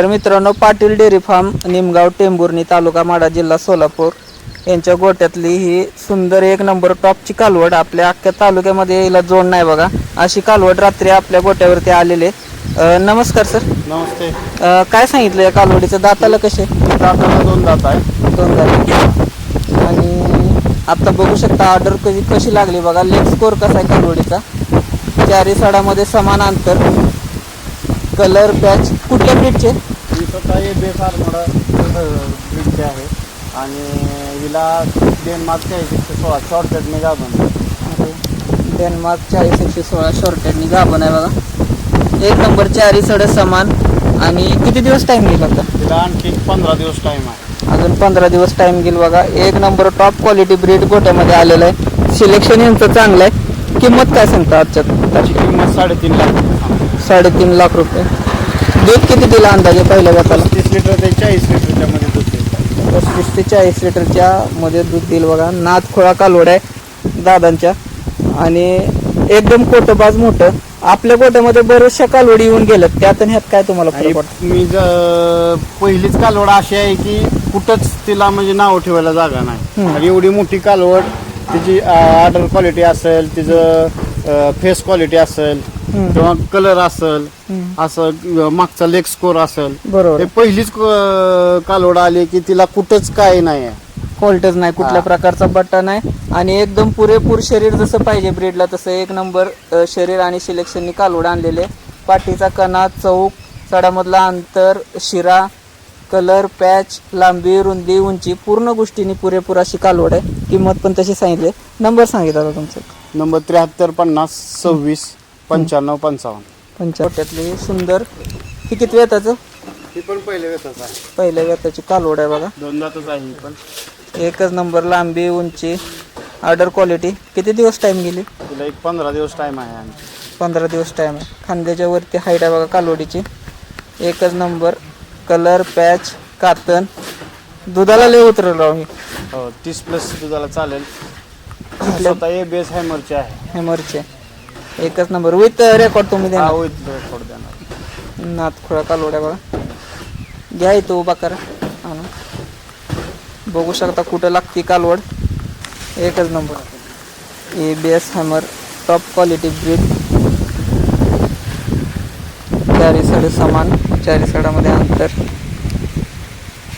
तर मित्रांनो, Patil dairy form, Nimgaon, Tembhurni, तालुका माढा, जिल्हा सोलापूर यांच्या गोट्यातली ही सुंदर एक नंबर टॉपची कालवड आपल्या अख्ख्या तालुक्यामध्ये यायला जोड नाही बघा. अशी कालवड रात्री आपल्या गोट्यावरती आलेले. नमस्कार सर. नमस्ते. काय सांगितलं या कालवडीचं? दाताला कसे? दाताला 2 दात आहे. 2 दात. आणि आता बघू शकता ऑर्डर कशी लागली बघा. लेग स्कोर कसा आहे कालवडीचा? चारी साडामध्ये समान अंतर. कलर पॅच कुठल्या ब्रीडचे? ही स्वतः बेसार मोडा ब्रीडचे आहे आणि हिला डेन्मार्क 40-116 शॉर्टकटने गाभण. डेन्मार्क 40-116 शॉर्टकटने गाभण आहे बघा. एक नंबर चारी सड समान. आणि किती दिवस टाइम घेईल आता? तिला आणखी 15 दिवस टाइम आहे. अजून 15 दिवस टाइम घेईल बघा. एक नंबर टॉप क्वालिटी ब्रीड गोट्यामध्ये आलेलं आहे. सिलेक्शन यांचं चांगलं आहे. किंमत काय सांगता आजच्या? त्याची किंमत 3.5 लाख. 3.5 लाख रुपये. दूध किती दिला अंदाजे पहिल्या गटाला? 30 लिटर ते 40 लिटरच्या मध्ये दूध देईल. 35 ते 40 लिटरच्या मध्ये दूध देईल बघा. नाथ खोळा कालवड आहे दादांच्या. आणि एकदम कोटबाज मोठं. आपल्या गोट्यामध्ये बऱ्याचशा कालवडी येऊन गेल्यात, त्यात आणि ह्यात काय तुम्हाला फरक वाटतं? मी पहिलीच कालवड अशी आहे की कुठंच तिला म्हणजे नाव ठेवायला जागा नाही. आणि एवढी मोठी कालवड, तिची ऑर्डर क्वालिटी असेल, तिचं फेस क्वालिटी असेल किंवा कलर असेल, असं मागचा लेग स्कोर असेल, बरोबर. हे पहिलीच कालवड आली की तिला कुठंच काय नाही आहे. फॉल्टच नाही, कुठल्या प्रकारचा बट्टा नाही. आणि एकदम पुरेपूर शरीर जसं पाहिजे ब्रीडला तसं एक नंबर शरीर आणि सिलेक्शननी कालवड आणलेले. पाठीचा कणा, चौक, सडामधला अंतर, शिरा, कलर, पॅच, लांबी, रुंदी, उंची पूर्ण गोष्टींनी पुरेपूर अशी कालवड आहे. किंमत पण तशी सांगितली. नंबर सांगितला तुमचा? नंबर 73 50 26 95 55. गोट्यातली सुंदर. ही किती वेताचं? ही पण पहिले वेताच आहे. पहिल्या वेताची कालवड आहे बघा. 2 दातच आहे ही पण. एकच नंबर लांबी, उंची, ऑर्डर क्वालिटी. किती दिवस टाइम गेली? तिला 15 दिवस टाइम आहे आणखी. 15 दिवस टाइम आहे. खांद्याच्या वरती हाईट आहे बघा कालवडीची. एकच नंबर. Colour, patch, कातन. दुधाला लय उतरल राव ही. 30+ दुधाला चालेल. स्वतः बेस हॅमरचे आहे. हेमरचे. एकच नंबर विथ रेकॉर्ड तुम्ही देणार? रेकॉर्ड देणार. नाथ खोळा कालवड्या बघा. घ्या इथं उभा करा. बघू शकता कुठं लागते कालवड. एकच number. ABS hammer top quality breed. चारी सड समान, चारी सडामध्ये अंतर,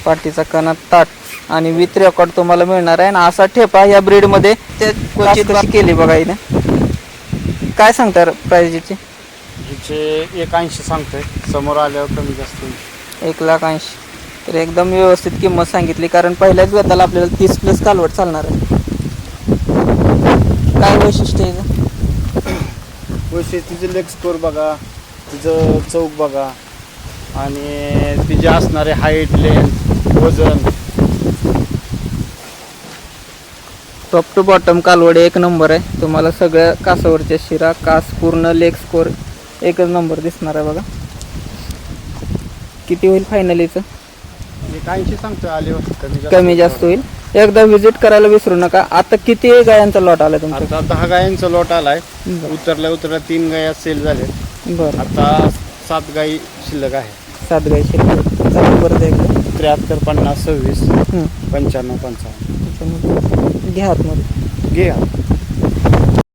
पाठीचा कणा ताट आणि विथ रेकॉर्ड तुम्हाला मिळणार आहे. आणि असा ठेपा या ब्रीडमध्ये ते क्वचित केली बघा हिने. काय सांगता प्राइसची? हिचे 180 सांगतोय. समोर आल्यावर कमी जास्त होईल. 1,80,000. तर एकदम व्यवस्थित किंमत सांगितली, कारण पहिल्याच वेताला आपल्याला 30+ कालवड चालणार आहे. काय वैशिष्ट्य आहे? वैशिष्ट्य तिचे लेग स्कोर बघा, तिचं चौक बघा आणि तिचे असणारे हाईट, लेंथ, वजन. टॉप टू बॉटम कालवड एक नंबर आहे. तुम्हाला सगळ्या कासावरच्या शिरा, कास, पूर्ण लेग स्कोर एकच नंबर दिसणार आहे बघा. किती होईल फायनलीचं? 180 सांगतोय. आल्यावर कमी जास्त होईल. एकदा व्हिजिट करायला विसरू नका. आता किती गायांचा लॉट आलाय तुमचा? आता 10 गायांचा लॉट आलाय. उतरल्या 3 गाया सेल झाले. बरं. आता 7 गाई शिल्लक आहे. 7 गाई शिल्लक. परत एकदा 73 50 26 95 55. घ्या आतमध्ये. घे.